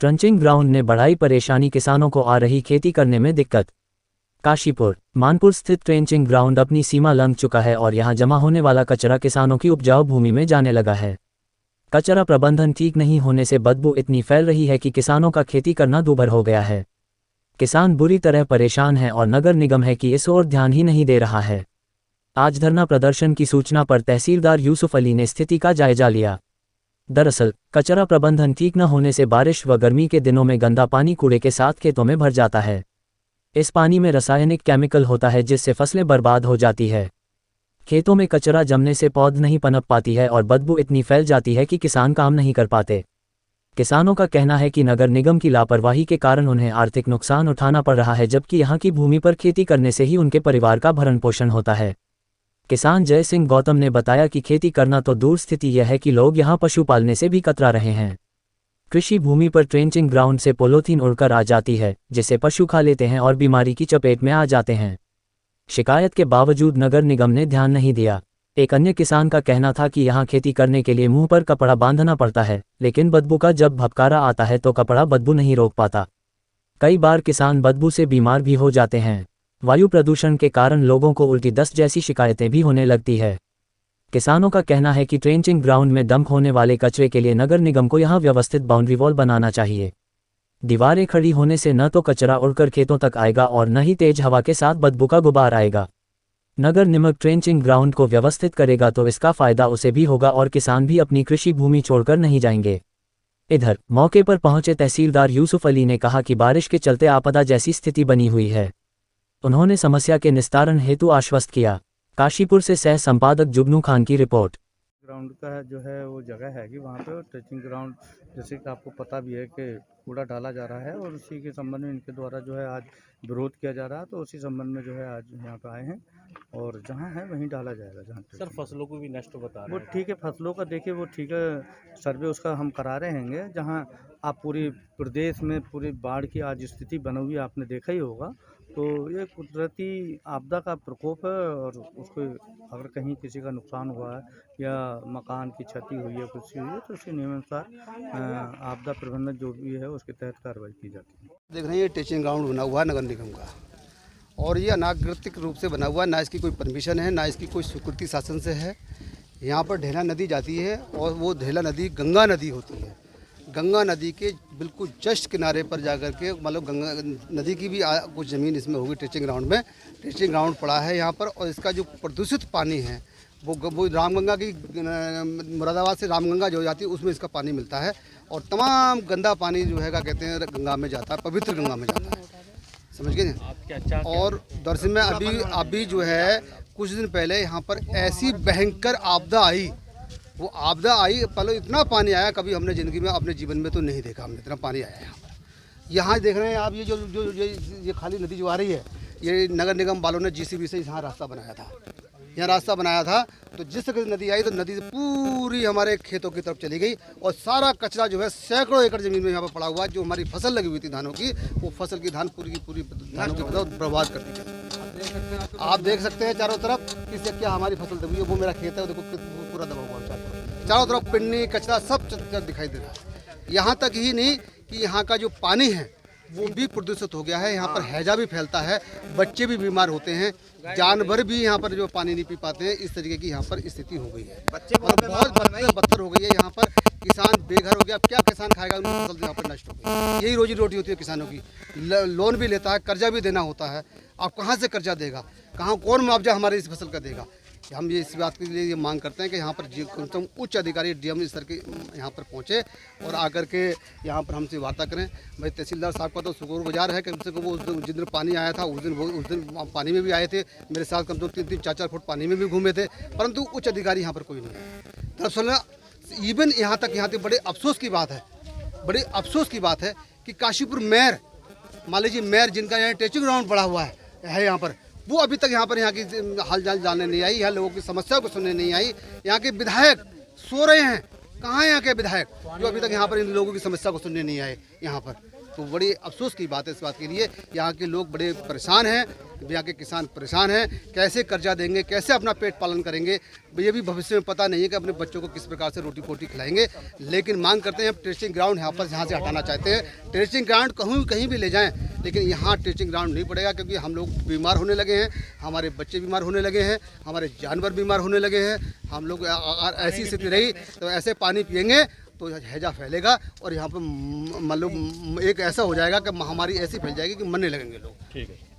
Trenching ground ने बढ़ाई परेशानी, किसानों को आ रही खेती करने में दिक्कत। काशीपुर मानपुर स्थित ट्रेंचिंग ग्राउंड अपनी सीमा लंघ चुका है और यहां जमा होने वाला कचरा किसानों की उपजाऊ भूमि में जाने लगा है। कचरा प्रबंधन ठीक नहीं होने से बदबू इतनी फैल रही है कि किसानों का खेती करना दूभर हो गया है। किसान बुरी तरह परेशान हैं और नगर निगम है कि इस ओर ध्यान ही नहीं दे रहा है। आज धरना प्रदर्शन की सूचना पर तहसीलदार यूसुफ अली ने स्थिति का जायजा लिया। दरअसल कचरा प्रबंधन ठीक न होने से बारिश व गर्मी के दिनों में गंदा पानी कूड़े के साथ खेतों में भर जाता है। इस पानी में रासायनिक केमिकल होता है जिससे फसलें बर्बाद हो जाती है। खेतों में कचरा जमने से पौध नहीं पनप पाती है और बदबू इतनी फैल जाती है कि किसान काम नहीं कर पाते। किसानों का कहना है कि नगर निगम की लापरवाही के कारण उन्हें आर्थिक नुकसान उठाना पड़ रहा है, जबकि यहाँ की भूमि पर खेती करने से ही उनके परिवार का भरण पोषण होता है। किसान जय सिंह गौतम ने बताया कि खेती करना तो दूर, स्थिति यह है कि लोग यहाँ पशु पालने से भी कतरा रहे हैं। कृषि भूमि पर ट्रेंचिंग ग्राउंड से पॉलीथीन उड़कर आ जाती है जिसे पशु खा लेते हैं और बीमारी की चपेट में आ जाते हैं। शिकायत के बावजूद नगर निगम ने ध्यान नहीं दिया। एक अन्य किसान का कहना था कि यहाँ खेती करने के लिए मुंह पर कपड़ा बांधना पड़ता है, लेकिन बदबू का जब भपकारा आता है तो कपड़ा बदबू नहीं रोक पाता। कई बार किसान बदबू से बीमार भी हो जाते हैं। वायु प्रदूषण के कारण लोगों को उल्टी दस्त जैसी शिकायतें भी होने लगती है। किसानों का कहना है कि ट्रेंचिंग ग्राउंड में डंप होने वाले कचरे के लिए नगर निगम को यहाँ व्यवस्थित बाउंड्री वॉल बनाना चाहिए। दीवारें खड़ी होने से न तो कचरा उड़कर खेतों तक आएगा और न ही तेज हवा के साथ बदबू का गुबार आएगा। नगर निगम ट्रेंचिंग ग्राउंड को व्यवस्थित करेगा तो इसका फायदा उसे भी होगा और किसान भी अपनी कृषि भूमि छोड़कर नहीं जाएंगे। इधर मौके पर पहुंचे तहसीलदार यूसुफ अली ने कहा कि बारिश के चलते आपदा जैसी स्थिति बनी हुई है। उन्होंने समस्या के निस्तारण हेतु आश्वस्त किया। काशीपुर से सह संपादक जुगनू खान की रिपोर्ट। ग्राउंड का जो है वो जगह है कि वहाँ पे ट्रेंचिंग ग्राउंड, जैसे कि आपको पता भी है कि कूड़ा डाला जा रहा है और उसी के संबंध में इनके द्वारा जो है आज विरोध किया जा रहा है, तो उसी संबंध में जो है आज यहाँ पे आए हैं और जहाँ है वहीं डाला जाएगा। जहाँ सर फसलों को भी नष्ट बता रहे वो हैं। ठीक है, फसलों का देखिए वो ठीक है, सर्वे उसका हम करा रहे हैं। जहाँ आप पूरी प्रदेश में पूरी बाढ़ की आज स्थिति बनी हुई आपने देखा ही होगा, तो ये कुदरती आपदा का प्रकोप है और उसको अगर कहीं किसी का नुकसान हुआ है या मकान की क्षति हुई है, कुछ हुई है, तो उसी नियमानुसार आपदा प्रबंधन जो भी है उसके तहत कार्रवाई की जाती है। देख रहे हैं ये ट्रेंचिंग ग्राउंड बना हुआ है नगर निगम का और ये अनाधिकृत रूप से बना हुआ है, ना इसकी कोई परमिशन है ना इसकी कोई स्वीकृति शासन से है। यहाँ पर ढेला नदी जाती है और वो ढेला नदी गंगा नदी होती है। गंगा नदी के बिल्कुल जस्ट किनारे पर जाकर के मतलब गंगा नदी की भी कुछ ज़मीन इसमें होगी। ट्रेंचिंग ग्राउंड में ट्रेंचिंग ग्राउंड पड़ा है यहाँ पर और इसका जो प्रदूषित पानी है वो रामगंगा की मुरादाबाद से रामगंगा जो जाती है उसमें इसका पानी मिलता है और तमाम गंदा पानी जो है क्या कहते हैं गंगा में जाता है, पवित्र गंगा में जाता है, समझ गए ना। और दरअसल में अभी जो है कुछ दिन पहले यहाँ पर ऐसी भयंकर आपदा आई, वो आपदा आई, पहले इतना पानी आया कभी हमने ज़िंदगी में अपने जीवन में तो नहीं देखा हमने, इतना पानी आया यहाँ पर। यहाँ देख रहे हैं आप, ये जो ये खाली नदी जो आ रही है, ये नगर निगम वालों ने जीसीबी से यहाँ रास्ता बनाया था। यहाँ रास्ता बनाया था तो जिस तरह नदी आई तो नदी से पूरी हमारे खेतों की तरफ चली गई और सारा कचरा जो है सैकड़ों एकड़ ज़मीन में यहाँ पर पड़ा हुआ है। जो हमारी फसल लगी हुई थी धानों की, वो फसल की धान पूरी की पूरी धानों की फसल बर्बाद कर दी। आप देख सकते हैं चारों तरफ इससे क्या हमारी फसल दबी है। वो मेरा खेत है, देखो पूरा दबा हुआ है, चारों तरफ पिन्नी कचरा सब दिखाई दे रहा है। यहाँ तक ही नहीं कि यहाँ का जो पानी है वो भी प्रदूषित हो गया है। यहाँ पर हैजा भी फैलता है, बच्चे भी बीमार होते हैं, जानवर भी यहाँ पर जो पानी नहीं पी पाते हैं। इस तरीके की यहाँ पर स्थिति हो गई है, बहुत बदतर हो गई है। यहाँ पर किसान बेघर हो गया। अब क्या किसान खाएगा, उनकी फसल यहाँ पर नष्ट हो गई। यही रोजी रोटी होती है किसानों की। लोन भी लेता है, कर्जा भी देना होता है। अब कहाँ से कर्जा देगा, कहाँ कौन मुआवजा हमारे इस फसल का देगा। हम ये इस बात के लिए ये मांग करते हैं कि यहाँ पर उच्च अधिकारी डीएम स्तर के यहाँ पर पहुँचे और आकर के यहाँ पर हमसे वार्ता करें। भाई तहसीलदार साहब का तो शुक्रगुजार है कि उनसे वो जिस दिन पानी आया था उस दिन पानी में भी आए थे, मेरे साथ कम से कम 3-4 फुट पानी में भी घूमे थे, परंतु उच्च अधिकारी यहाँ पर कोई नहीं है। दरअसल इवन यहाँ तक बड़े अफसोस की बात है कि काशीपुर मेयर, मान लीजिए मेयर जिनका यहाँ ट्रेंचिंग ग्राउंड पड़ा हुआ है यहाँ पर, वो अभी तक यहाँ की हाल चाल जानने नहीं आई, यहाँ लोगों की समस्या को सुनने नहीं आई। यहाँ के विधायक सो रहे हैं, कहाँ हैं यहाँ के विधायक जो अभी तक यहाँ पर इन लोगों की समस्या को सुनने नहीं आए यहाँ पर। तो बड़ी अफसोस की बात है इस बात के लिए। यहाँ के लोग बड़े परेशान हैं, यहाँ के किसान परेशान हैं, कैसे कर्जा देंगे, कैसे अपना पेट पालन करेंगे, ये भी भविष्य में पता नहीं है कि अपने बच्चों को किस प्रकार से रोटी पोटी खिलाएंगे। लेकिन मांग करते हैं ट्रेंचिंग ग्राउंड यहाँ से हटाना चाहते हैं। ट्रेंचिंग ग्राउंड कहीं भी ले जाएं, लेकिन यहाँ ट्रेंचिंग ग्राउंड नहीं पड़ेगा, क्योंकि हम लोग बीमार होने लगे हैं, हमारे बच्चे बीमार होने लगे हैं, हमारे जानवर बीमार होने लगे हैं। हम लोग ऐसी स्थिति रही तो ऐसे पानी पिएंगे तो हैजा फैलेगा और यहाँ पर मतलब एक ऐसा हो जाएगा कि महामारी ऐसी फैल जाएगी कि मरने लगेंगे लोग। ठीक है।